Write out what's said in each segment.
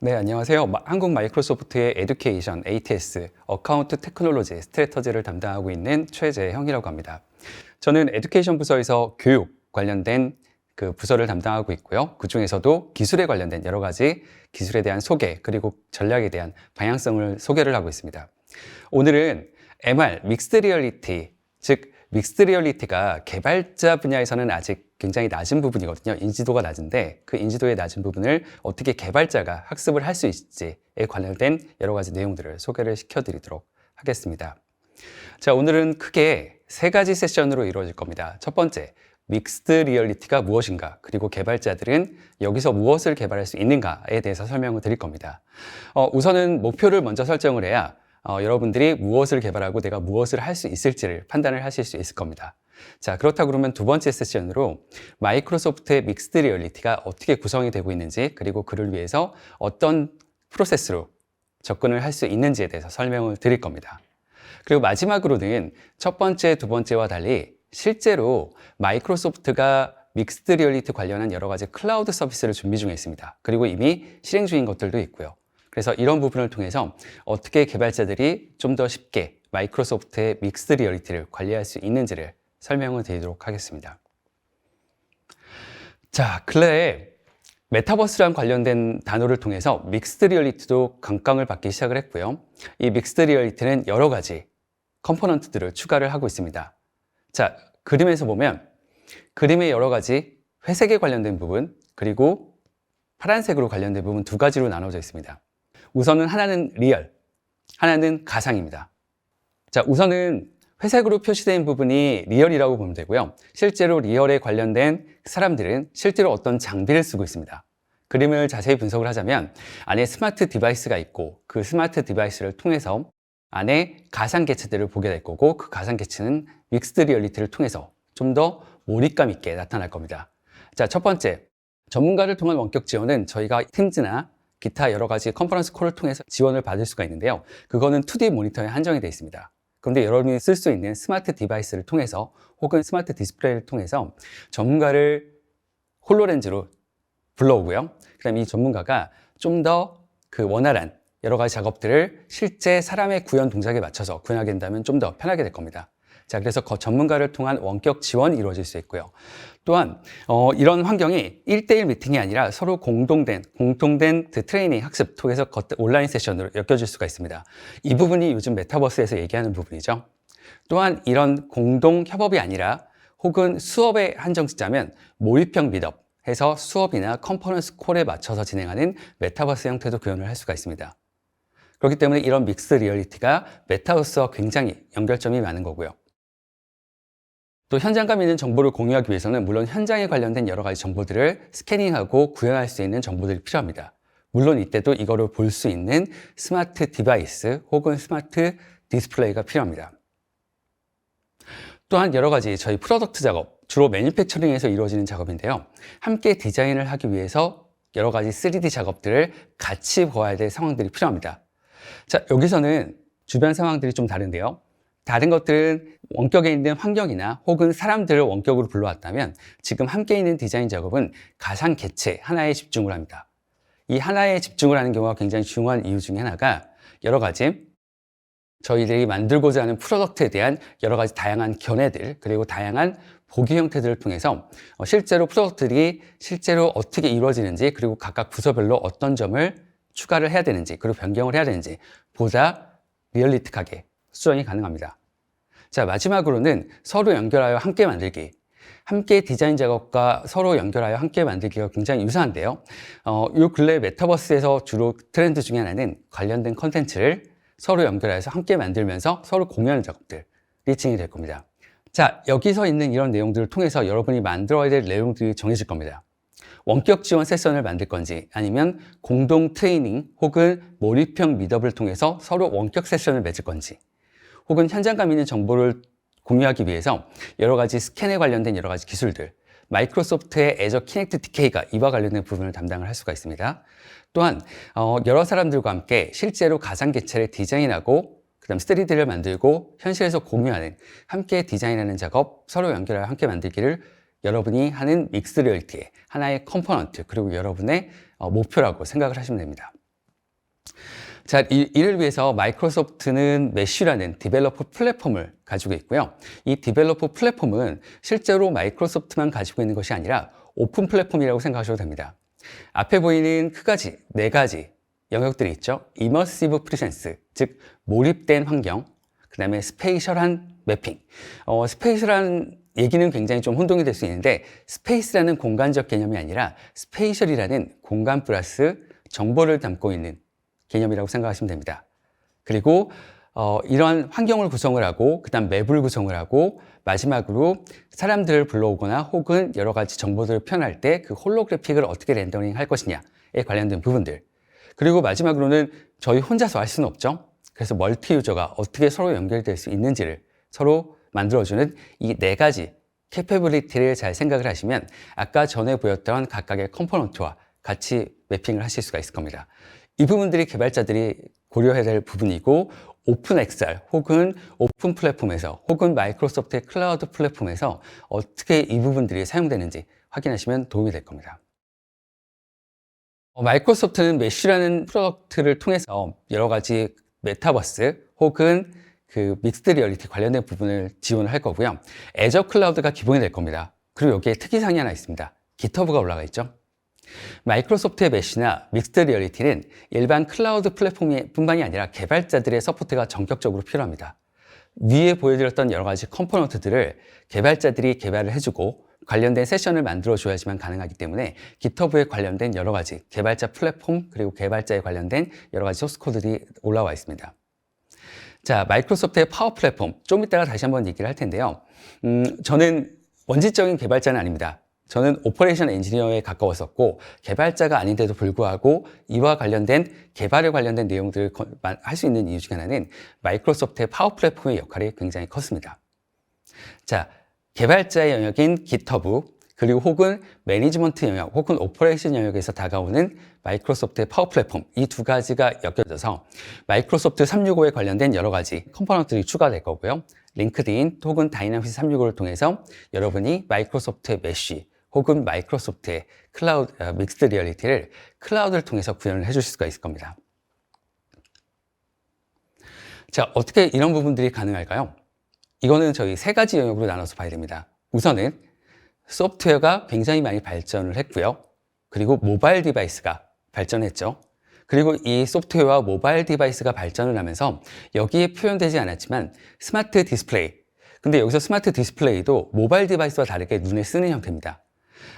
네, 안녕하세요. 한국 마이크로소프트의 에듀케이션, ATS, 어카운트 테크놀로지, 스트래터지를 담당하고 있는 최재형이라고 합니다. 저는 에듀케이션 부서에서 교육 관련된 그 부서를 담당하고 있고요. 그 중에서도 기술에 관련된 여러 가지 기술에 대한 소개, 그리고 전략에 대한 방향성을 소개를 하고 있습니다. 오늘은 MR, 믹스드 리얼리티, 즉 믹스드 리얼리티가 개발자 분야에서는 아직 굉장히 낮은 부분이거든요. 인지도가 낮은데 그 인지도의 낮은 부분을 어떻게 개발자가 학습을 할 수 있을지에 관련된 여러 가지 내용들을 소개를 시켜드리도록 하겠습니다. 자, 오늘은 크게 세 가지 세션으로 이루어질 겁니다. 첫 번째, 믹스드 리얼리티가 무엇인가, 그리고 개발자들은 여기서 무엇을 개발할 수 있는가에 대해서 설명을 드릴 겁니다. 우선은 목표를 먼저 설정을 해야 여러분들이 무엇을 개발하고 내가 무엇을 할 수 있을지를 판단을 하실 수 있을 겁니다. 자, 그렇다 그러면 두 번째 세션으로 마이크로소프트의 믹스드 리얼리티가 어떻게 구성이 되고 있는지, 그리고 그를 위해서 어떤 프로세스로 접근을 할 수 있는지에 대해서 설명을 드릴 겁니다. 그리고 마지막으로는 첫 번째, 두 번째와 달리 실제로 마이크로소프트가 믹스드 리얼리티 관련한 여러 가지 클라우드 서비스를 준비 중에 있습니다. 그리고 이미 실행 중인 것들도 있고요. 그래서 이런 부분을 통해서 어떻게 개발자들이 좀 더 쉽게 마이크로소프트의 믹스드 리얼리티를 관리할 수 있는지를 설명을 드리도록 하겠습니다. 자, 근래에 메타버스랑 관련된 단어를 통해서 믹스드 리얼리티도 각광을 받기 시작을 했고요. 이 믹스드 리얼리티는 여러 가지 컴포넌트들을 추가를 하고 있습니다. 자, 그림에서 보면 그림의 여러 가지 회색에 관련된 부분, 그리고 파란색으로 관련된 부분 두 가지로 나눠져 있습니다. 우선은 하나는 리얼, 하나는 가상입니다. 자, 우선은 회색으로 표시된 부분이 리얼이라고 보면 되고요. 실제로 리얼에 관련된 사람들은 실제로 어떤 장비를 쓰고 있습니다. 그림을 자세히 분석을 하자면 안에 스마트 디바이스가 있고 그 스마트 디바이스를 통해서 안에 가상 개체들을 보게 될 거고, 그 가상 개체는 믹스드 리얼리티를 통해서 좀 더 몰입감 있게 나타날 겁니다. 자, 첫 번째, 전문가를 통한 원격 지원은 저희가 팀즈나 기타 여러 가지 컨퍼런스 콜을 통해서 지원을 받을 수가 있는데요. 그거는 2D 모니터에 한정이 되어 있습니다. 그런데 여러분이 쓸 수 있는 스마트 디바이스를 통해서 혹은 스마트 디스플레이를 통해서 전문가를 홀로렌즈로 불러오고요. 그 다음에 이 전문가가 좀 더 그 원활한 여러 가지 작업들을 실제 사람의 구현 동작에 맞춰서 구현하게 된다면 좀 더 편하게 될 겁니다. 자, 그래서 전문가를 통한 원격 지원이 이루어질 수 있고요. 또한 이런 환경이 1대1 미팅이 아니라 서로 공통된 그 트레이닝 학습 통해서 온라인 세션으로 엮여질 수가 있습니다. 이 부분이 요즘 메타버스에서 얘기하는 부분이죠. 또한 이런 공동 협업이 아니라 혹은 수업에 한정짓자면 몰입형 미업 해서 수업이나 컨퍼런스 콜에 맞춰서 진행하는 메타버스 형태도 구현을 할 수가 있습니다. 그렇기 때문에 이런 믹스드 리얼리티가 메타버스와 굉장히 연결점이 많은 거고요. 또 현장감 있는 정보를 공유하기 위해서는 물론 현장에 관련된 여러 가지 정보들을 스캐닝하고 구현할 수 있는 정보들이 필요합니다. 물론 이때도 이거를 볼 수 있는 스마트 디바이스 혹은 스마트 디스플레이가 필요합니다. 또한 여러 가지 저희 프로덕트 작업, 주로 매니팩처링에서 이루어지는 작업인데요. 함께 디자인을 하기 위해서 여러 가지 3D 작업들을 같이 보아야 될 상황들이 필요합니다. 자, 여기서는 주변 상황들이 좀 다른데요. 다른 것들은 원격에 있는 환경이나 혹은 사람들을 원격으로 불러왔다면 지금 함께 있는 디자인 작업은 가상 개체 하나에 집중을 합니다. 이 하나에 집중을 하는 경우가 굉장히 중요한 이유 중에 하나가 여러 가지 저희들이 만들고자 하는 프로덕트에 대한 여러 가지 다양한 견해들, 그리고 다양한 보기 형태들을 통해서 실제로 프로덕트들이 실제로 어떻게 이루어지는지, 그리고 각각 부서별로 어떤 점을 추가를 해야 되는지, 그리고 변경을 해야 되는지 보다 리얼리틱하게 수정이 가능합니다. 자, 마지막으로는 서로 연결하여 함께 만들기. 함께 디자인 작업과 서로 연결하여 함께 만들기가 굉장히 유사한데요. 요 근래 메타버스에서 주로 트렌드 중에 하나는 관련된 컨텐츠를 서로 연결해서 함께 만들면서 서로 공유하는 작업들, 리칭이 될 겁니다. 자, 여기서 있는 이런 내용들을 통해서 여러분이 만들어야 될 내용들이 정해질 겁니다. 원격 지원 세션을 만들 건지, 아니면 공동 트레이닝 혹은 몰입형 미업을 통해서 서로 원격 세션을 맺을 건지, 혹은 현장감 있는 정보를 공유하기 위해서 여러 가지 스캔에 관련된 여러 가지 기술들, 마이크로소프트의 애저 키넥트 DK가 이와 관련된 부분을 담당을 할 수가 있습니다. 또한 여러 사람들과 함께 실제로 가상 개체를 디자인하고 그 다음 3D를 만들고 현실에서 공유하는, 함께 디자인하는 작업, 서로 연결하여 함께 만들기를 여러분이 하는 믹스드 리얼리티의 하나의 컴포넌트, 그리고 여러분의 목표라고 생각을 하시면 됩니다. 자, 이를 위해서 마이크로소프트는 메쉬라는 디벨로퍼 플랫폼을 가지고 있고요. 이 디벨로퍼 플랫폼은 실제로 마이크로소프트만 가지고 있는 것이 아니라 오픈 플랫폼이라고 생각하셔도 됩니다. 앞에 보이는 네 가지 영역들이 있죠. 이머시브 프리센스, 즉 몰입된 환경, 그 다음에 스페이셜한 매핑. 스페이셜한 얘기는 굉장히 좀 혼동이 될 수 있는데 스페이스라는 공간적 개념이 아니라 스페이셜이라는 공간 플러스 정보를 담고 있는 개념이라고 생각하시면 됩니다. 그리고 이런 환경을 구성을 하고 그다음 맵을 구성을 하고 마지막으로 사람들을 불러오거나 혹은 여러 가지 정보들을 표현할 때 그 홀로그래픽을 어떻게 렌더링 할 것이냐에 관련된 부분들. 그리고 마지막으로는 저희 혼자서 할 수는 없죠. 그래서 멀티 유저가 어떻게 서로 연결될 수 있는지를 서로 만들어주는 이 네 가지 캐퍼빌리티를 잘 생각을 하시면 아까 전에 보였던 각각의 컴포넌트와 같이 매핑을 하실 수가 있을 겁니다. 이 부분들이 개발자들이 고려해야 될 부분이고 오픈 XR 혹은 오픈 플랫폼에서 혹은 마이크로소프트의 클라우드 플랫폼에서 어떻게 이 부분들이 사용되는지 확인하시면 도움이 될 겁니다. 마이크로소프트는 메쉬라는 프로덕트를 통해서 여러 가지 메타버스 혹은 그 믹스드 리얼리티 관련된 부분을 지원을 할 거고요. 애저 클라우드가 기본이 될 겁니다. 그리고 여기에 특이사항이 하나 있습니다. GitHub가 올라가 있죠. 마이크로소프트의 메쉬나 믹스드 리얼리티는 일반 클라우드 플랫폼뿐만이 아니라 개발자들의 서포트가 전격적으로 필요합니다. 위에 보여드렸던 여러 가지 컴포넌트들을 개발자들이 개발을 해주고 관련된 세션을 만들어줘야지만 가능하기 때문에 GitHub에 관련된 여러 가지 개발자 플랫폼 그리고 개발자에 관련된 여러 가지 소스 코드들이 올라와 있습니다. 자, 마이크로소프트의 파워 플랫폼 좀 이따가 다시 한번 얘기를 할 텐데요. 저는 원칙적인 개발자는 아닙니다. 저는 오퍼레이션 엔지니어에 가까웠었고 개발자가 아닌데도 불구하고 이와 관련된 개발에 관련된 내용들을 할 수 있는 이유 중에 하나는 마이크로소프트의 파워 플랫폼의 역할이 굉장히 컸습니다. 자, 개발자의 영역인 GitHub 그리고 혹은 매니지먼트 영역 혹은 오퍼레이션 영역에서 다가오는 마이크로소프트의 파워 플랫폼 이 두 가지가 엮여져서 마이크로소프트 365에 관련된 여러 가지 컴포넌트들이 추가될 거고요. 링크드인 혹은 다이나믹스 365를 통해서 여러분이 마이크로소프트의 메쉬 혹은 마이크로소프트의 클라우드 믹스드 리얼리티를 클라우드를 통해서 구현을 해주실 수가 있을 겁니다. 자, 어떻게 이런 부분들이 가능할까요? 이거는 저희 세 가지 영역으로 나눠서 봐야 됩니다. 우선은 소프트웨어가 굉장히 많이 발전을 했고요. 그리고 모바일 디바이스가 발전했죠. 그리고 이 소프트웨어와 모바일 디바이스가 발전을 하면서 여기에 표현되지 않았지만 스마트 디스플레이. 근데 여기서 스마트 디스플레이도 모바일 디바이스와 다르게 눈에 쓰는 형태입니다.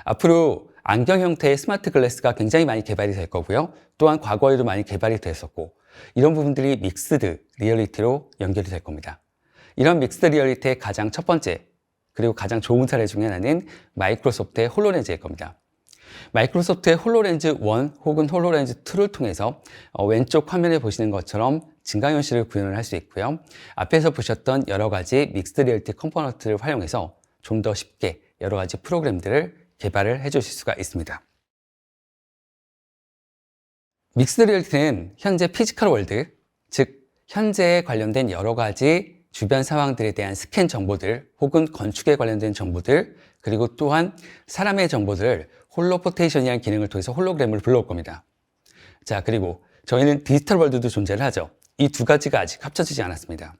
앞으로 안경 형태의 스마트 글래스가 굉장히 많이 개발이 될 거고요. 또한 과거에도 많이 개발이 됐었고 이런 부분들이 믹스드 리얼리티로 연결이 될 겁니다. 이런 믹스드 리얼리티의 가장 첫 번째 그리고 가장 좋은 사례 중에 하나는 마이크로소프트의 홀로렌즈일 겁니다. 마이크로소프트의 홀로렌즈 1 혹은 홀로렌즈 2를 통해서 왼쪽 화면에 보시는 것처럼 증강현실을 구현을 할 수 있고요. 앞에서 보셨던 여러 가지 믹스드 리얼리티 컴포넌트를 활용해서 좀 더 쉽게 여러 가지 프로그램들을 개발을 해 주실 수가 있습니다. 믹스드 리얼리티는 현재 피지컬 월드, 즉 현재에 관련된 여러 가지 주변 상황들에 대한 스캔 정보들 혹은 건축에 관련된 정보들 그리고 또한 사람의 정보들을 홀로포테이션이라는 기능을 통해서 홀로그램을 불러올 겁니다. 자, 그리고 저희는 디지털 월드도 존재를 하죠. 이 두 가지가 아직 합쳐지지 않았습니다.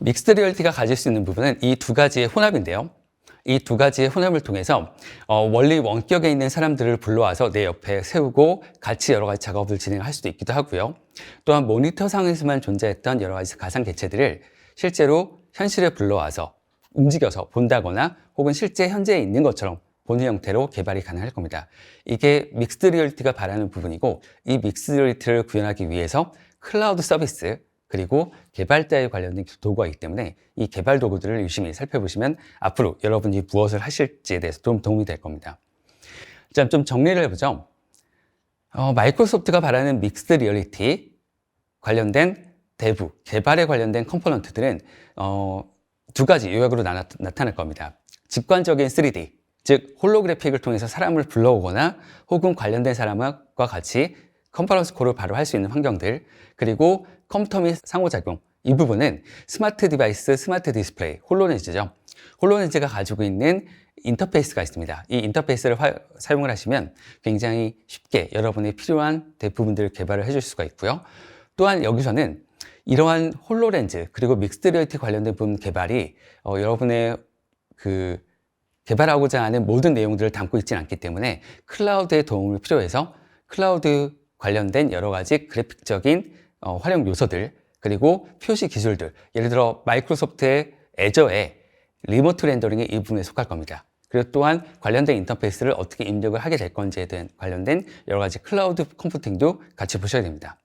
믹스드 리얼리티가 가질 수 있는 부분은 이 두 가지의 혼합인데요. 이 두 가지의 혼합을 통해서 원리 원격에 있는 사람들을 불러와서 내 옆에 세우고 같이 여러 가지 작업을 진행할 수도 있기도 하고요. 또한 모니터상에서만 존재했던 여러 가지 가상 개체들을 실제로 현실에 불러와서 움직여서 본다거나 혹은 실제 현재에 있는 것처럼 보는 형태로 개발이 가능할 겁니다. 이게 믹스드 리얼리티가 바라는 부분이고 이 믹스드 리얼리티를 구현하기 위해서 클라우드 서비스 그리고 개발자에 관련된 도구가 있기 때문에 이 개발 도구들을 유심히 살펴보시면 앞으로 여러분이 무엇을 하실지에 대해서 좀 도움이 될 겁니다. 자, 좀 정리를 해보죠. 마이크로소프트가 바라는 믹스드 리얼리티 관련된 대부, 개발에 관련된 컴포넌트들은 두 가지 요약으로 나타날 겁니다. 직관적인 3D, 즉 홀로그래픽을 통해서 사람을 불러오거나 혹은 관련된 사람과 같이 컨퍼런스 콜을 바로 할 수 있는 환경들, 그리고 컴퓨터 및 상호작용, 이 부분은 스마트 디바이스, 스마트 디스플레이, 홀로렌즈죠. 홀로렌즈가 가지고 있는 인터페이스가 있습니다. 이 인터페이스를 사용을 하시면 굉장히 쉽게 여러분이 필요한 부분들을 개발을 해줄 수가 있고요. 또한 여기서는 이러한 홀로렌즈 그리고 믹스드 리얼리티 관련된 부분 개발이 여러분의 개발하고자 하는 모든 내용들을 담고 있지는 않기 때문에 클라우드의 도움을 필요해서 클라우드 관련된 여러 가지 그래픽적인 활용 요소들 그리고 표시 기술들, 예를 들어 마이크로소프트의 애저의 리모트 렌더링이 이 부분에 속할 겁니다. 그리고 또한 관련된 인터페이스를 어떻게 입력을 하게 될 건지에 대한 관련된 여러 가지 클라우드 컴퓨팅도 같이 보셔야 됩니다.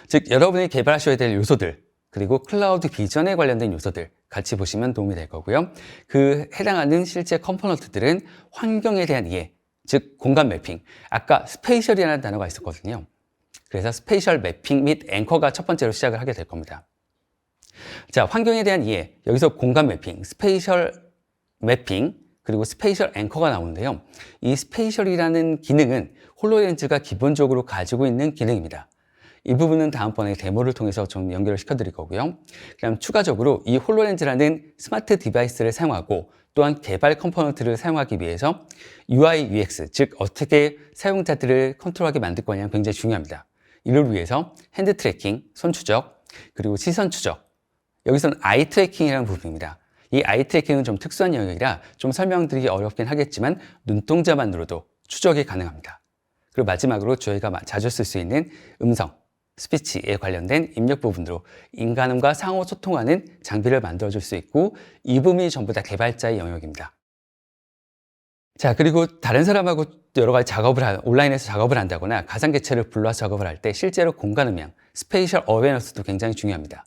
즉 여러분이 개발하셔야 될 요소들 그리고 클라우드 비전에 관련된 요소들 같이 보시면 도움이 될 거고요. 그 해당하는 실제 컴포넌트들은 환경에 대한 이해, 즉 공간 매핑, 아까 스페이셜이라는 단어가 있었거든요. 그래서 스페이셜 매핑 및 앵커가 첫 번째로 시작을 하게 될 겁니다. 자, 환경에 대한 이해, 여기서 공간 매핑, 스페이셜 매핑, 그리고 스페이셜 앵커가 나오는데요. 이 스페이셜이라는 기능은 홀로렌즈가 기본적으로 가지고 있는 기능입니다. 이 부분은 다음번에 데모를 통해서 좀 연결을 시켜드릴 거고요. 그다음 추가적으로 이 홀로렌즈라는 스마트 디바이스를 사용하고 또한 개발 컴포넌트를 사용하기 위해서 UI, UX, 즉 어떻게 사용자들을 컨트롤하게 만들 거냐가 굉장히 중요합니다. 이를 위해서 핸드 트래킹, 손 추적, 그리고 시선 추적, 여기서는 아이 트래킹이라는 부분입니다. 이 아이 트래킹은 좀 특수한 영역이라 좀 설명드리기 어렵긴 하겠지만 눈동자만으로도 추적이 가능합니다. 그리고 마지막으로 저희가 자주 쓸 수 있는 음성, 스피치에 관련된 입력 부분으로 인간과 상호 소통하는 장비를 만들어줄 수 있고 이 부분이 전부 다 개발자의 영역입니다. 자, 그리고 다른 사람하고 여러 가지 온라인에서 작업을 한다거나 가상개체를 불러서 작업을 할 때 실제로 공간 음향, 스페이셜 어웨어너스도 굉장히 중요합니다.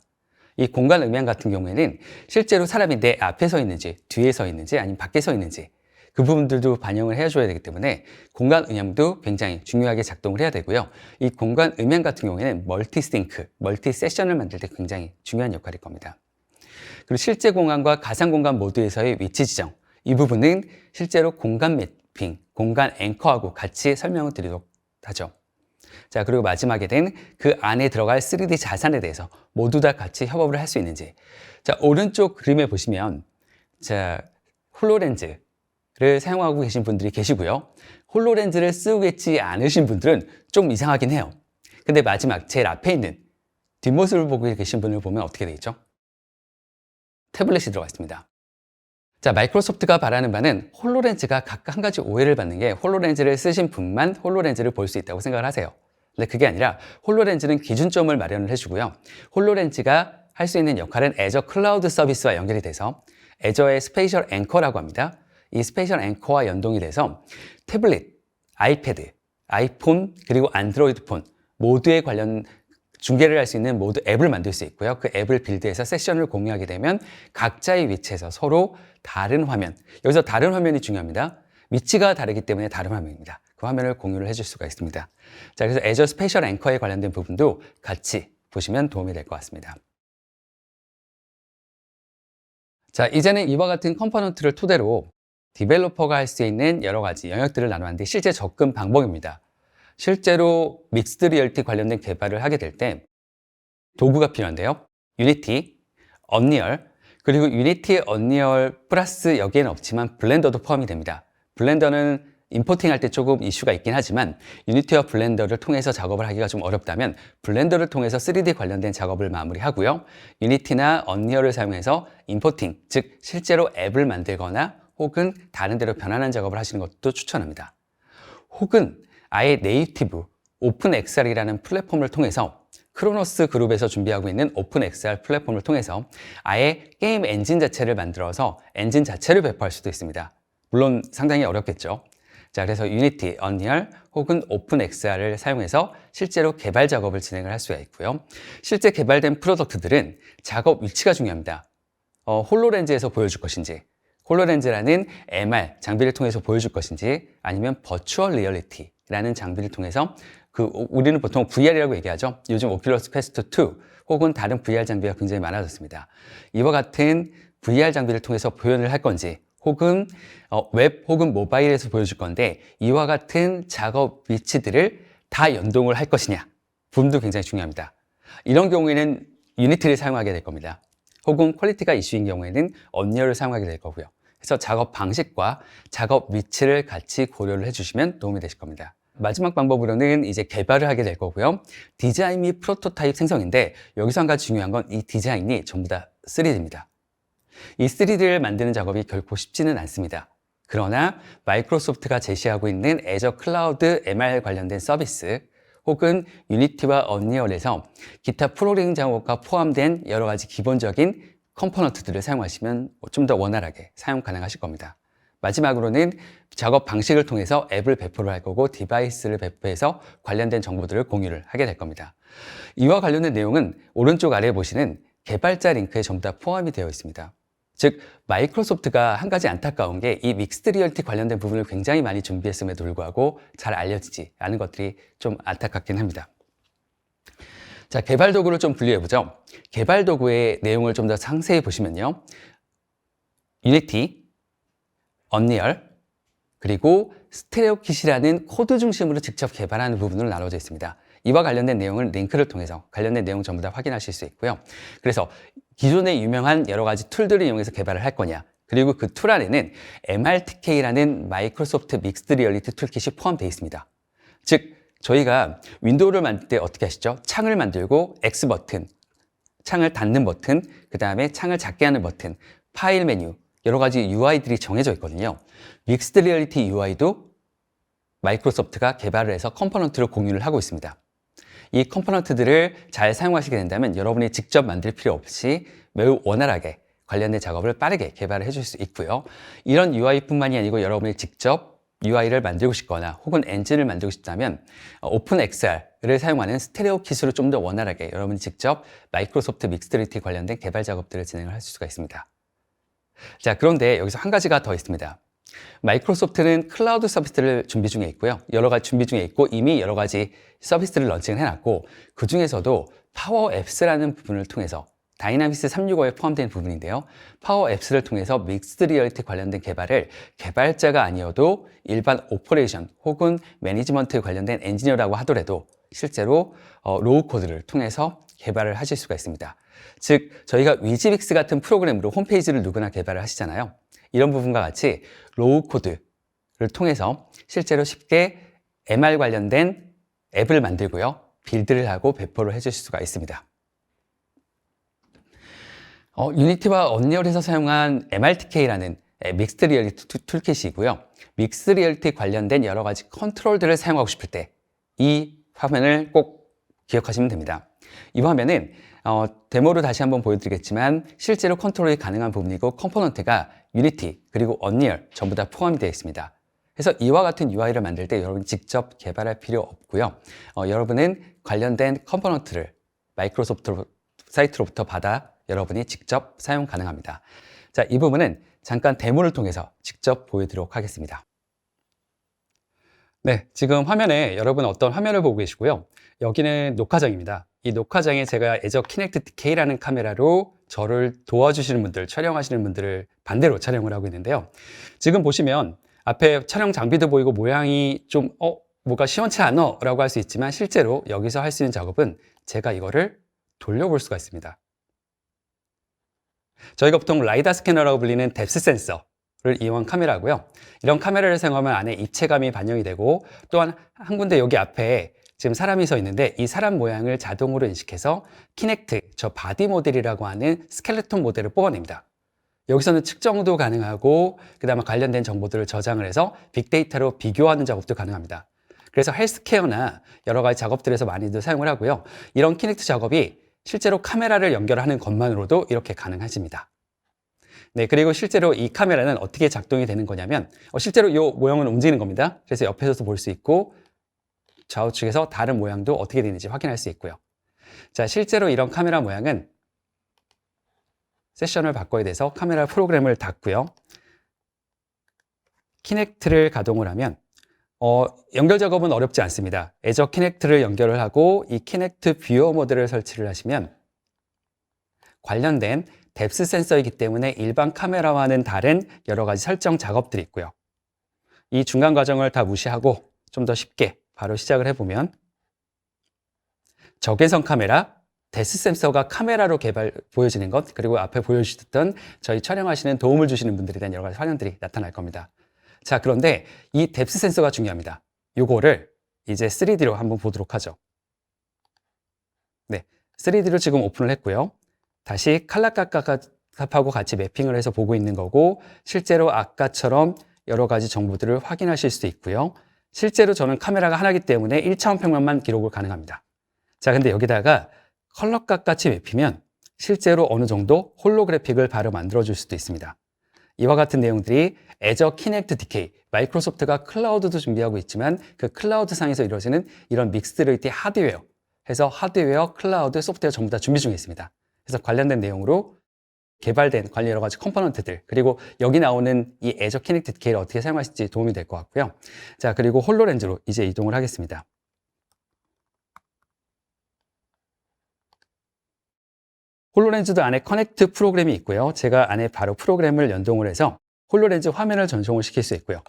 이 공간 음향 같은 경우에는 실제로 사람이 내 앞에 서 있는지, 뒤에 서 있는지, 아니면 밖에 서 있는지 그 부분들도 반영을 해줘야 되기 때문에 공간 음향도 굉장히 중요하게 작동을 해야 되고요. 이 공간 음향 같은 경우에는 멀티 싱크, 멀티 세션을 만들 때 굉장히 중요한 역할일 겁니다. 그리고 실제 공간과 가상 공간 모두에서의 위치 지정, 이 부분은 실제로 공간 매핑, 공간 앵커하고 같이 설명을 드리도록 하죠. 자, 그리고 마지막에는 그 안에 들어갈 3D 자산에 대해서 모두 다 같이 협업을 할 수 있는지. 자, 오른쪽 그림에 보시면 자, 홀로렌즈를 사용하고 계신 분들이 계시고요. 홀로렌즈를 쓰고 계시지 않으신 분들은 좀 이상하긴 해요. 근데 마지막 제일 앞에 있는 뒷모습을 보고 계신 분을 보면 어떻게 되겠죠? 태블릿이 들어가 있습니다. 자, 마이크로소프트가 바라는 바는 홀로렌즈가 각각 한 가지 오해를 받는 게 홀로렌즈를 쓰신 분만 홀로렌즈를 볼 수 있다고 생각을 하세요. 근데 그게 아니라 홀로렌즈는 기준점을 마련을 해주고요. 홀로렌즈가 할 수 있는 역할은 애저 클라우드 서비스와 연결이 돼서 애저의 스페이셜 앵커라고 합니다. 이 스페이셜 앵커와 연동이 돼서 태블릿, 아이패드, 아이폰, 그리고 안드로이드 폰 모두에 관련 중계를 할 수 있는 모두 앱을 만들 수 있고요. 그 앱을 빌드해서 세션을 공유하게 되면 각자의 위치에서 서로 다른 화면, 여기서 다른 화면이 중요합니다. 위치가 다르기 때문에 다른 화면입니다. 그 화면을 공유를 해줄 수가 있습니다. 자, 그래서 애저 스페셜 앵커에 관련된 부분도 같이 보시면 도움이 될 것 같습니다. 자, 이제는 이와 같은 컴포넌트를 토대로 디벨로퍼가 할 수 있는 여러 가지 영역들을 나누었는데 실제 접근 방법입니다. 실제로 믹스드 리얼리티 관련된 개발을 하게 될 때 도구가 필요한데요. 유니티, 언리얼, 그리고 유니티, 언리얼 플러스 여기에는 없지만 블렌더도 포함이 됩니다. 블렌더는 임포팅 할 때 조금 이슈가 있긴 하지만 유니티와 블렌더를 통해서 작업을 하기가 좀 어렵다면 블렌더를 통해서 3D 관련된 작업을 마무리하고요. 유니티나 언리얼을 사용해서 임포팅, 즉 실제로 앱을 만들거나 혹은 다른 데로 변환하는 작업을 하시는 것도 추천합니다. 혹은 아예 네이티브 오픈 XR이라는 플랫폼을 통해서 크로노스 그룹에서 준비하고 있는 오픈 XR 플랫폼을 통해서 아예 게임 엔진 자체를 만들어서 엔진 자체를 배포할 수도 있습니다. 물론 상당히 어렵겠죠. 자, 그래서 유니티, 언리얼 혹은 오픈 XR을 사용해서 실제로 개발 작업을 진행을 할 수가 있고요. 실제 개발된 프로덕트들은 작업 위치가 중요합니다. 홀로렌즈에서 보여줄 것인지, 홀로렌즈라는 MR 장비를 통해서 보여줄 것인지, 아니면 버추얼 리얼리티라는 장비를 통해서 우리는 보통 VR이라고 얘기하죠. 요즘 오큘러스 퀘스트 2 혹은 다른 VR 장비가 굉장히 많아졌습니다. 이와 같은 VR 장비를 통해서 표현을 할 건지, 혹은 웹 혹은 모바일에서 보여줄 건데 이와 같은 작업 위치들을 다 연동을 할 것이냐 부분도 굉장히 중요합니다. 이런 경우에는 유니티를 사용하게 될 겁니다. 혹은 퀄리티가 이슈인 경우에는 언리얼을 사용하게 될 거고요. 그래서 작업 방식과 작업 위치를 같이 고려를 해주시면 도움이 되실 겁니다. 마지막 방법으로는 이제 개발을 하게 될 거고요. 디자인 및 프로토타입 생성인데 여기서 한 가지 중요한 건 이 디자인이 전부 다 3D입니다. 이 3D를 만드는 작업이 결코 쉽지는 않습니다. 그러나 마이크로소프트가 제시하고 있는 애저 클라우드 MR 관련된 서비스 혹은 유니티와 언리얼에서 기타 프로그래밍 작업과 포함된 여러 가지 기본적인 컴포넌트들을 사용하시면 좀 더 원활하게 사용 가능하실 겁니다. 마지막으로는 작업 방식을 통해서 앱을 배포를 할 거고 디바이스를 배포해서 관련된 정보들을 공유를 하게 될 겁니다. 이와 관련된 내용은 오른쪽 아래에 보시는 개발자 링크에 전부 다 포함이 되어 있습니다. 즉 마이크로소프트가 한 가지 안타까운 게 이 믹스드 리얼리티 관련된 부분을 굉장히 많이 준비했음에도 불구하고 잘 알려지지 않은 것들이 좀 안타깝긴 합니다. 자, 개발 도구를 좀 분류해보죠. 개발 도구의 내용을 좀 더 상세히 보시면요. 유니티, 언리얼, 그리고 스테레오킷이라는 코드 중심으로 직접 개발하는 부분으로 나눠져 있습니다. 이와 관련된 내용은 링크를 통해서 관련된 내용 전부 다 확인하실 수 있고요. 그래서 기존의 유명한 여러 가지 툴들을 이용해서 개발을 할 거냐, 그리고 그 툴 안에는 MRTK라는 마이크로소프트 믹스드 리얼리티 툴킷이 포함되어 있습니다. 즉 저희가 윈도우를 만들 때 어떻게 하시죠? 창을 만들고 X 버튼, 창을 닫는 버튼, 그 다음에 창을 작게 하는 버튼, 파일 메뉴, 여러 가지 UI들이 정해져 있거든요. 믹스드 리얼리티 UI도 마이크로소프트가 개발을 해서 컴포넌트로 공유를 하고 있습니다. 이 컴포넌트들을 잘 사용하시게 된다면 여러분이 직접 만들 필요 없이 매우 원활하게 관련된 작업을 빠르게 개발을 해줄 수 있고요. 이런 UI뿐만이 아니고 여러분이 직접 UI를 만들고 싶거나 혹은 엔진을 만들고 싶다면 오픈XR을 사용하는 스테레오 킷으로 좀 더 원활하게 여러분이 직접 마이크로소프트 믹스드 리얼리티 관련된 개발 작업들을 진행을 할 수가 있습니다. 자, 그런데 여기서 한 가지가 더 있습니다. 마이크로소프트는 클라우드 서비스를 준비 중에 있고요. 여러 가지 준비 중에 있고 이미 여러 가지 서비스를 런칭을 해놨고 그 중에서도 파워 앱스라는 부분을 통해서 다이나믹스 365에 포함된 부분인데요. 파워 앱스를 통해서 믹스드 리얼리티 관련된 개발을 개발자가 아니어도 일반 오퍼레이션 혹은 매니지먼트 관련된 엔지니어라고 하더라도 실제로 로우 코드를 통해서 개발을 하실 수가 있습니다. 즉 저희가 위즈빅스 같은 프로그램으로 홈페이지를 누구나 개발을 하시잖아요. 이런 부분과 같이 로우 코드를 통해서 실제로 쉽게 MR 관련된 앱을 만들고요. 빌드를 하고 배포를 해줄 수가 있습니다. 유니티와 언리얼에서 사용한 MRTK라는 믹스드 리얼리티 툴킷이고요. 믹스드 리얼리티 관련된 여러 가지 컨트롤들을 사용하고 싶을 때 이 화면을 꼭 기억하시면 됩니다. 이 화면은 데모로 다시 한번 보여드리겠지만 실제로 컨트롤이 가능한 부분이고 컴포넌트가 유니티 그리고 언리얼 전부 다 포함이 되어 있습니다. 그래서 이와 같은 UI를 만들 때 여러분이 직접 개발할 필요 없고요. 여러분은 관련된 컴포넌트를 마이크로소프트 사이트로부터 받아 여러분이 직접 사용 가능합니다. 자, 이 부분은 잠깐 데모를 통해서 직접 보여드리도록 하겠습니다. 네, 지금 화면에 여러분 어떤 화면을 보고 계시고요. 여기는 녹화장입니다. 이 녹화장에 제가 애저 키넥트 K라는 카메라로 저를 도와주시는 분들, 촬영하시는 분들을 반대로 촬영을 하고 있는데요. 지금 보시면 앞에 촬영 장비도 보이고 모양이 좀 뭐가 시원치 않아 라고 할 수 있지만 실제로 여기서 할 수 있는 작업은 제가 이거를 돌려볼 수가 있습니다. 저희가 보통 라이다 스캐너라고 불리는 뎁스 센서를 이용한 카메라고요. 이런 카메라를 사용하면 안에 입체감이 반영이 되고 또한 한 군데 여기 앞에 지금 사람이 서 있는데 이 사람 모양을 자동으로 인식해서 키넥트, 저 바디 모델이라고 하는 스켈레톤 모델을 뽑아냅니다. 여기서는 측정도 가능하고 그 다음에 관련된 정보들을 저장을 해서 빅데이터로 비교하는 작업도 가능합니다. 그래서 헬스케어나 여러 가지 작업들에서 많이들 사용을 하고요. 이런 키넥트 작업이 실제로 카메라를 연결하는 것만으로도 이렇게 가능해집니다. 네, 그리고 실제로 이 카메라는 어떻게 작동이 되는 거냐면 실제로 이 모형은 움직이는 겁니다. 그래서 옆에서도 볼 수 있고 좌우측에서 다른 모양도 어떻게 되는지 확인할 수 있고요. 자, 실제로 이런 카메라 모양은 세션을 바꿔야 돼서 카메라 프로그램을 닫고요. 키넥트를 가동을 하면 연결 작업은 어렵지 않습니다. 애저 키넥트를 연결을 하고 이 키넥트 뷰어 모드를 설치를 하시면 관련된 뎁스 센서이기 때문에 일반 카메라와는 다른 여러 가지 설정 작업들이 있고요. 이 중간 과정을 다 무시하고 좀 더 쉽게 바로 시작을 해보면 적외선 카메라, 데스 센서가 카메라로 보여지는 것, 그리고 앞에 보여주셨던 저희 촬영하시는 도움을 주시는 분들에 대한 여러 가지 화면들이 나타날 겁니다. 자, 그런데 이 뎁스 센서가 중요합니다. 요거를 이제 3D로 한번 보도록 하죠. 네, 3D로 지금 오픈을 했고요. 다시 칼라값하고 같이 매핑을 해서 보고 있는 거고, 실제로 아까처럼 여러 가지 정보들을 확인하실 수 있고요. 실제로 저는 카메라가 하나이기 때문에 1차원 평면만 기록을 가능합니다. 자, 근데 여기다가 컬러값 같이 매피면 실제로 어느 정도 홀로그래픽을 바로 만들어줄 수도 있습니다. 이와 같은 내용들이 애저 키넥트 DK, 마이크로소프트가 클라우드도 준비하고 있지만 그 클라우드 상에서 이루어지는 이런 믹스드 리얼리티 하드웨어 해서 하드웨어, 클라우드, 소프트웨어 전부 다 준비 중에 있습니다. 그래서 관련된 내용으로 개발된 관련 여러 가지 컴포넌트들, 그리고 여기 나오는 이 애저 키넥트 DK를 어떻게 사용하실지 도움이 될 것 같고요. 자, 그리고 홀로렌즈로 이제 이동을 하겠습니다. 홀로렌즈도 안에 커넥트 프로그램이 있고요. 제가 안에 바로 프로그램을 연동을 해서 홀로렌즈 화면을 전송을 시킬 수 있고요.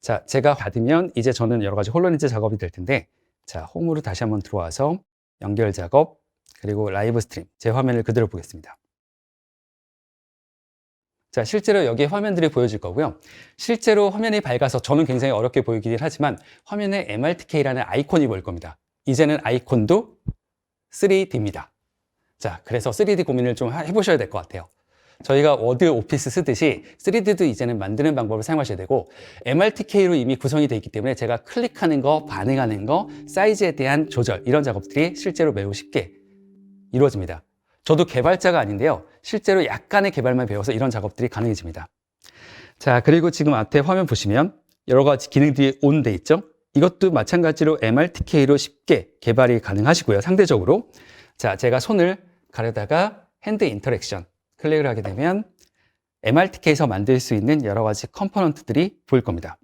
자, 제가 받으면 이제 저는 여러 가지 홀로렌즈 작업이 될 텐데, 자, 홈으로 다시 한번 들어와서 연결 작업, 그리고 라이브 스트림, 제 화면을 그대로 보겠습니다. 자, 실제로 여기에 화면들이 보여질 거고요. 실제로 화면이 밝아서 저는 굉장히 어렵게 보이긴 하지만 화면에 MRTK라는 아이콘이 보일 겁니다. 이제는 아이콘도 3D입니다. 자, 그래서 3D 고민을 좀 해보셔야 될 것 같아요. 저희가 워드, 오피스 쓰듯이 3D도 이제는 만드는 방법을 사용하셔야 되고, MRTK로 이미 구성이 되어 있기 때문에 제가 클릭하는 거, 반응하는 거, 사이즈에 대한 조절, 이런 작업들이 실제로 매우 쉽게 이루어집니다. 저도 개발자가 아닌데요. 실제로 약간의 개발만 배워서 이런 작업들이 가능해집니다. 자, 그리고 지금 앞에 화면 보시면 여러 가지 기능들이 온 돼 있죠? 이것도 마찬가지로 MRTK로 쉽게 개발이 가능하시고요. 상대적으로. 자, 제가 손을 가려다가 핸드 인터랙션 클릭을 하게 되면 MRTK에서 만들 수 있는 여러 가지 컴포넌트들이 보일 겁니다.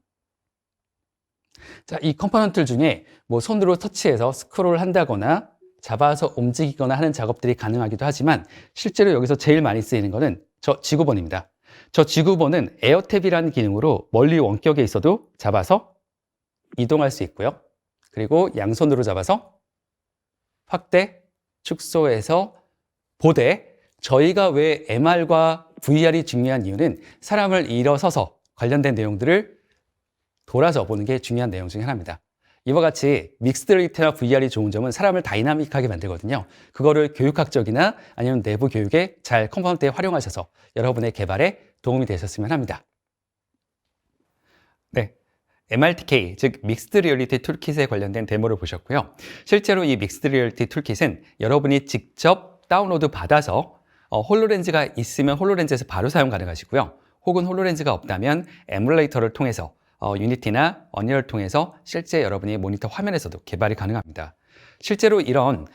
자, 이 컴포넌트 중에 뭐 손으로 터치해서 스크롤 한다거나 잡아서 움직이거나 하는 작업들이 가능하기도 하지만 실제로 여기서 제일 많이 쓰이는 것은 저 지구본입니다. 저 지구본은 에어탭이라는 기능으로 멀리 원격에 있어도 잡아서 이동할 수 있고요. 그리고 양손으로 잡아서 확대, 축소해서 보되, 저희가 왜 MR과 VR이 중요한 이유는 사람을 일어서서 관련된 내용들을 돌아서 보는 게 중요한 내용 중에 하나입니다. 이와 같이 믹스드 리얼리티나 VR이 좋은 점은 사람을 다이나믹하게 만들거든요. 그거를 교육학적이나 아니면 내부 교육에 잘 컴포넌트에 활용하셔서 여러분의 개발에 도움이 되셨으면 합니다. 네. MRTK, 즉 믹스드 리얼리티 툴킷에 관련된 데모를 보셨고요. 실제로 이 믹스드 리얼리티 툴킷은 여러분이 직접 다운로드 받아서 홀로렌즈가 있으면 홀로렌즈에서 바로 사용 가능하시고요. 혹은 홀로렌즈가 없다면 에뮬레이터를 통해서 유니티나 언리얼을 통해서 실제 여러분이 모니터 화면에서도 개발이 가능합니다. 실제로 이런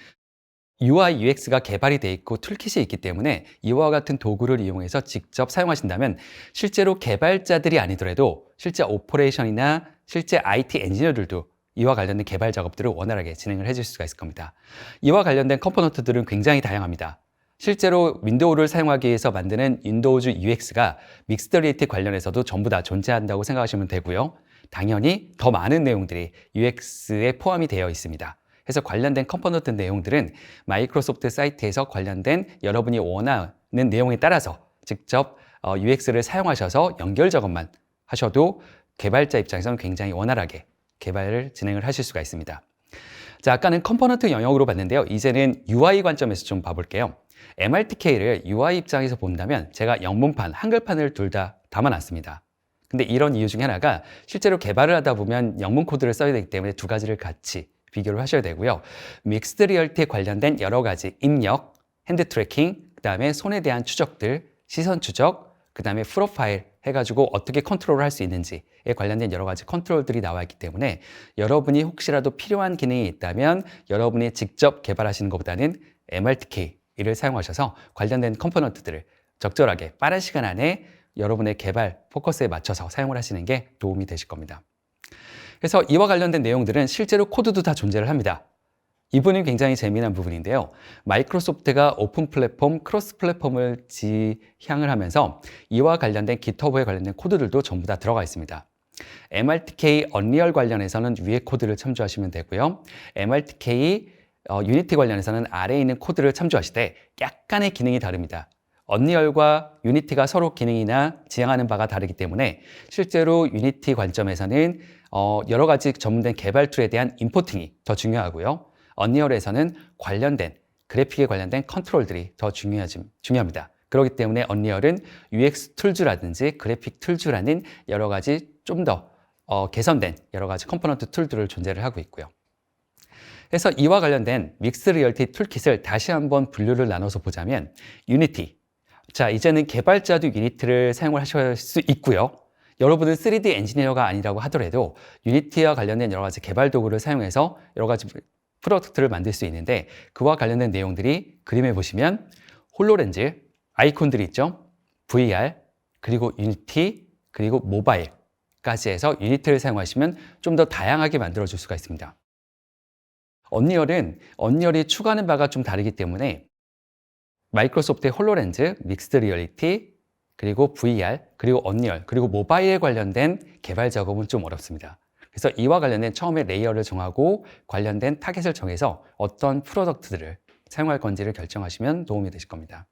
UI, UX가 개발이 돼 있고 툴킷이 있기 때문에 이와 같은 도구를 이용해서 직접 사용하신다면 실제로 개발자들이 아니더라도 실제 오퍼레이션이나 실제 IT 엔지니어들도 이와 관련된 개발 작업들을 원활하게 진행을 해줄 수가 있을 겁니다. 이와 관련된 컴포넌트들은 굉장히 다양합니다. 실제로 윈도우를 사용하기 위해서 만드는 윈도우즈 UX가 믹스드 리얼리티 관련해서도 전부 다 존재한다고 생각하시면 되고요. 당연히 더 많은 내용들이 UX에 포함이 되어 있습니다. 그래서 관련된 컴포넌트 내용들은 마이크로소프트 사이트에서 관련된 여러분이 원하는 내용에 따라서 직접 UX를 사용하셔서 연결 작업만 하셔도 개발자 입장에서는 굉장히 원활하게 개발을 진행을 하실 수가 있습니다. 자, 아까는 컴포넌트 영역으로 봤는데요. 이제는 UI 관점에서 좀 봐볼게요. MRTK를 UI 입장에서 본다면 제가 영문판, 한글판을 둘 다 담아놨습니다. 근데 이런 이유 중에 하나가 실제로 개발을 하다 보면 영문 코드를 써야 되기 때문에 두 가지를 같이 비교를 하셔야 되고요. 믹스드 리얼리티에 관련된 여러 가지 입력, 핸드 트래킹, 그 다음에 손에 대한 추적들, 시선 추적, 그 다음에 프로파일 해가지고 어떻게 컨트롤을 할 수 있는지에 관련된 여러 가지 컨트롤들이 나와 있기 때문에 여러분이 혹시라도 필요한 기능이 있다면 여러분이 직접 개발하시는 것보다는 MRTK를 사용하셔서 관련된 컴포넌트들을 적절하게 빠른 시간 안에 여러분의 개발 포커스에 맞춰서 사용을 하시는 게 도움이 되실 겁니다. 그래서 이와 관련된 내용들은 실제로 코드도 다 존재를 합니다. 이 부분이 굉장히 재미난 부분인데요. 마이크로소프트가 오픈 플랫폼, 크로스 플랫폼을 지향을 하면서 이와 관련된 깃허브에 관련된 코드들도 전부 다 들어가 있습니다. MRTK 언리얼 관련해서는 위에 코드를 참조하시면 되고요. MRTK 유니티 관련해서는 아래에 있는 코드를 참조하시되 약간의 기능이 다릅니다. 언리얼과 유니티가 서로 기능이나 지향하는 바가 다르기 때문에 실제로 유니티 관점에서는 여러 가지 전문된 개발 툴에 대한 임포팅이 더 중요하고요. 언리얼에서는 관련된 그래픽에 관련된 컨트롤들이 더 중요합니다. 그렇기 때문에 언리얼은 UX 툴즈라든지 그래픽 툴즈라는 여러 가지 좀 더 개선된 여러 가지 컴포넌트 툴들을 존재를 하고 있고요. 그래서 이와 관련된 믹스 리얼티 툴킷을 다시 한번 분류를 나눠서 보자면 유니티. 자, 이제는 개발자도 유니티를 사용을 하실 수 있고요. 여러분은 3D 엔지니어가 아니라고 하더라도 유니티와 관련된 여러 가지 개발 도구를 사용해서 여러 가지 프로덕트를 만들 수 있는데 그와 관련된 내용들이 그림에 보시면 홀로렌즈, 아이콘들이 있죠. VR, 그리고 유니티, 그리고 모바일까지 해서 유니티를 사용하시면 좀 더 다양하게 만들어줄 수가 있습니다. 언리얼이 추구하는 바가 좀 다르기 때문에 마이크로소프트의 홀로렌즈, 믹스드 리얼리티, 그리고 VR, 그리고 언리얼, 그리고 모바일에 관련된 개발 작업은 좀 어렵습니다. 그래서 이와 관련된 처음에 레이어를 정하고 관련된 타겟을 정해서 어떤 프로덕트들을 사용할 건지를 결정하시면 도움이 되실 겁니다.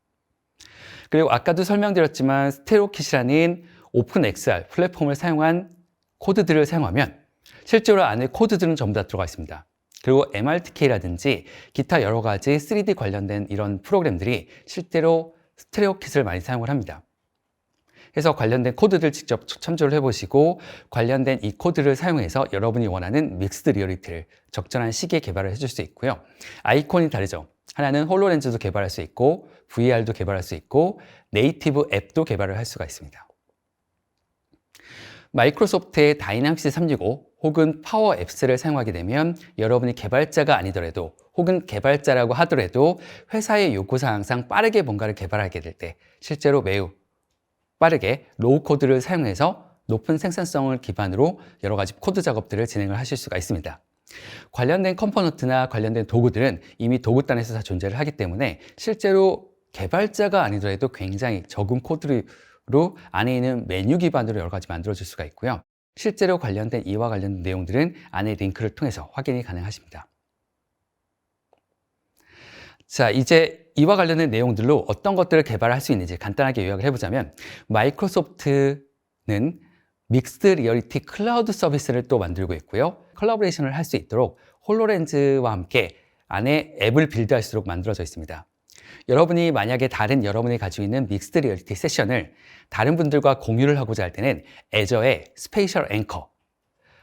그리고 아까도 설명드렸지만 스테레오킷이라는 오픈 XR 플랫폼을 사용한 코드들을 사용하면 실제로 안에 코드들은 전부 다 들어가 있습니다. 그리고 MRTK라든지 기타 여러 가지 3D 관련된 이런 프로그램들이 실제로 스테레오킷을 많이 사용을 합니다. 그래서 관련된 코드들 직접 참조를 해보시고 관련된 이 코드를 사용해서 여러분이 원하는 믹스드 리얼리티를 적절한 시기에 개발을 해줄 수 있고요. 아이콘이 다르죠. 하나는 홀로렌즈도 개발할 수 있고 VR도 개발할 수 있고 네이티브 앱도 개발을 할 수가 있습니다. 마이크로소프트의 다이나믹스 365 혹은 파워 앱스를 사용하게 되면 여러분이 개발자가 아니더라도 혹은 개발자라고 하더라도 회사의 요구사항상 빠르게 뭔가를 개발하게 될 때 실제로 매우 빠르게 로우 코드를 사용해서 높은 생산성을 기반으로 여러 가지 코드 작업들을 진행을 하실 수가 있습니다. 관련된 컴포넌트나 관련된 도구들은 이미 도구단에서 다 존재를 하기 때문에 실제로 개발자가 아니더라도 굉장히 적은 코드로 안에 있는 메뉴 기반으로 여러 가지 만들어줄 수가 있고요. 실제로 관련된 이와 관련된 내용들은 안에 링크를 통해서 확인이 가능하십니다. 자, 이제 이와 관련된 내용들로 어떤 것들을 개발할 수 있는지 간단하게 요약을 해보자면 마이크로소프트는 믹스드 리얼리티 클라우드 서비스를 또 만들고 있고요. 컬래버레이션을 할 수 있도록 홀로렌즈와 함께 안에 앱을 빌드할 수 있도록 만들어져 있습니다. 여러분이 만약에 다른 여러분이 가지고 있는 믹스드 리얼리티 세션을 다른 분들과 공유를 하고자 할 때는 애저의 스페이셜 앵커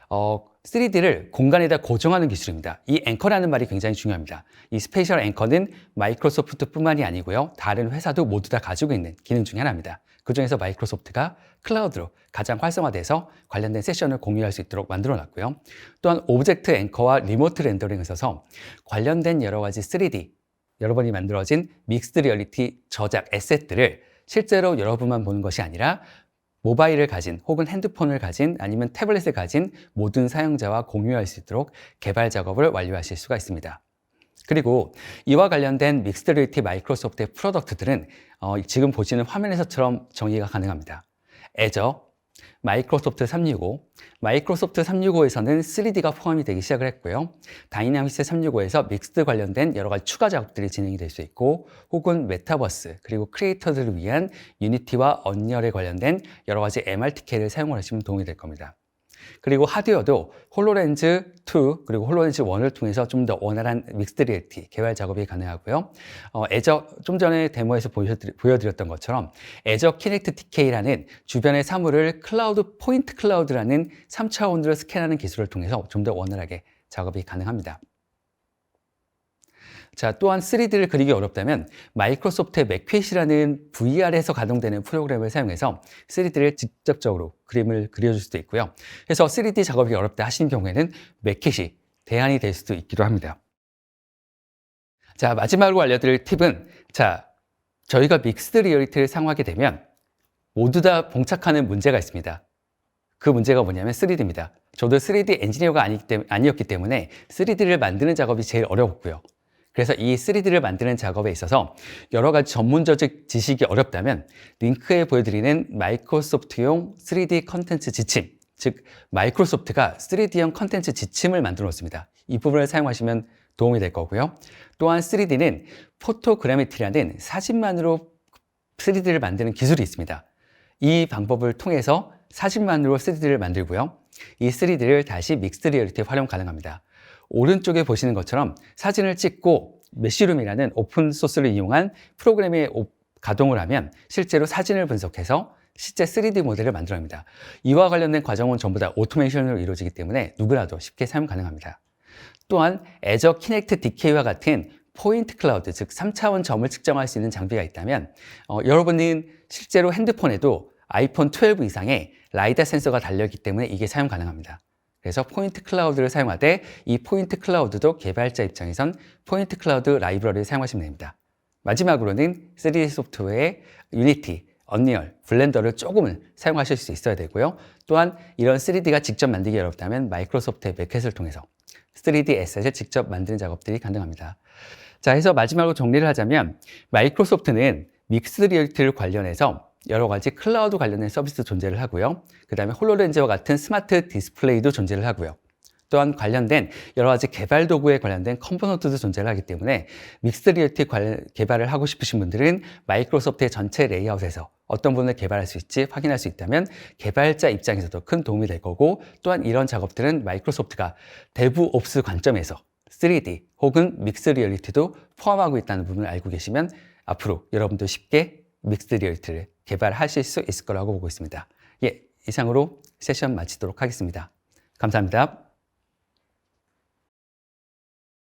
3D를 공간에다 고정하는 기술입니다. 이 앵커라는 말이 굉장히 중요합니다. 이 스페이셜 앵커는 마이크로소프트뿐만이 아니고요. 다른 회사도 모두 다 가지고 있는 기능 중에 하나입니다. 그중에서 마이크로소프트가 클라우드로 가장 활성화돼서 관련된 세션을 공유할 수 있도록 만들어 놨고요. 또한 오브젝트 앵커와 리모트 렌더링을 써서 관련된 여러 가지 3D, 여러분이 만들어진 믹스드 리얼리티 저작 에셋들을 실제로 여러분만 보는 것이 아니라 모바일을 가진 혹은 핸드폰을 가진 아니면 태블릿을 가진 모든 사용자와 공유할 수 있도록 개발 작업을 완료하실 수가 있습니다. 그리고 이와 관련된 믹스드 리얼리티 마이크로소프트의 프로덕트들은 지금 보시는 화면에서처럼 정의가 가능합니다. 애저, 마이크로소프트 365, 마이크로소프트 365에서는 3D가 포함이 되기 시작을 했고요. 다이나믹스 365에서 믹스드 관련된 여러 가지 추가 작업들이 진행이 될 수 있고 혹은 메타버스 그리고 크리에이터들을 위한 유니티와 언리얼에 관련된 여러 가지 MRTK를 사용을 하시면 도움이 될 겁니다. 그리고 하드웨어도 홀로렌즈 2 그리고 홀로렌즈 1을 통해서 좀 더 원활한 믹스드 리얼리티 개발 작업이 가능하고요. 애저 좀 전에 데모에서 보여드렸던 것처럼 애저 키넥트 TK라는 주변의 사물을 클라우드 포인트 클라우드라는 3차원으로 스캔하는 기술을 통해서 좀 더 원활하게 작업이 가능합니다. 자, 또한 3D를 그리기 어렵다면 마이크로소프트의 맥폿이라는 VR에서 가동되는 프로그램을 사용해서 3D를 직접적으로 그림을 그려줄 수도 있고요. 그래서 3D 작업이 어렵다 하시는 경우에는 맥폿이 대안이 될 수도 있기도 합니다. 자, 마지막으로 알려드릴 팁은 저희가 믹스드 리얼리티를 사용하게 되면 모두 다 봉착하는 문제가 있습니다. 그 문제가 뭐냐면 3D입니다. 저도 3D 엔지니어가 아니었기 때문에 3D를 만드는 작업이 제일 어려웠고요. 그래서 이 3D를 만드는 작업에 있어서 여러 가지 전문적 지식이 어렵다면 링크에 보여드리는 마이크로소프트용 3D 컨텐츠 지침, 즉 마이크로소프트가 3D형 컨텐츠 지침을 만들어 놓습니다. 이 부분을 사용하시면 도움이 될 거고요. 또한 3D는 포토그래미티라는 사진만으로 3D를 만드는 기술이 있습니다. 이 방법을 통해서 사진만으로 3D를 만들고요. 이 3D를 다시 믹스드 리얼리티에 활용 가능합니다. 오른쪽에 보시는 것처럼 사진을 찍고 메쉬룸이라는 오픈 소스를 이용한 프로그램에 가동을 하면 실제로 사진을 분석해서 실제 3D 모델을 만들어냅니다. 이와 관련된 과정은 전부 다 오토메이션으로 이루어지기 때문에 누구라도 쉽게 사용 가능합니다. 또한 애저 키넥트 DK와 같은 포인트 클라우드, 즉 3차원 점을 측정할 수 있는 장비가 있다면 여러분은 실제로 핸드폰에도 아이폰 12 이상의 라이다 센서가 달려있기 때문에 이게 사용 가능합니다. 그래서 포인트 클라우드를 사용하되 이 포인트 클라우드도 개발자 입장에선 포인트 클라우드 라이브러리를 사용하시면 됩니다. 마지막으로는 3D 소프트웨어의 유니티, 언리얼, 블렌더를 조금은 사용하실 수 있어야 되고요. 또한 이런 3D가 직접 만들기 어렵다면 마이크로소프트의 매켓을 통해서 3D 에셋을 직접 만드는 작업들이 가능합니다. 자, 해서 마지막으로 정리를 하자면 마이크로소프트는 믹스드 리얼리티를 관련해서 여러 가지 클라우드 관련된 서비스도 존재를 하고요. 그 다음에 홀로렌즈와 같은 스마트 디스플레이도 존재를 하고요. 또한 관련된 여러 가지 개발 도구에 관련된 컴포넌트도 존재를 하기 때문에 믹스드 리얼리티 개발을 하고 싶으신 분들은 마이크로소프트의 전체 레이아웃에서 어떤 부분을 개발할 수 있지 확인할 수 있다면 개발자 입장에서도 큰 도움이 될 거고, 또한 이런 작업들은 마이크로소프트가 데브옵스 관점에서 3D 혹은 믹스드 리얼리티도 포함하고 있다는 부분을 알고 계시면 앞으로 여러분도 쉽게 믹스드 리얼리티를 개발하실 수 있을 거라고 보고 있습니다. 예, 이상으로 세션 마치도록 하겠습니다. 감사합니다.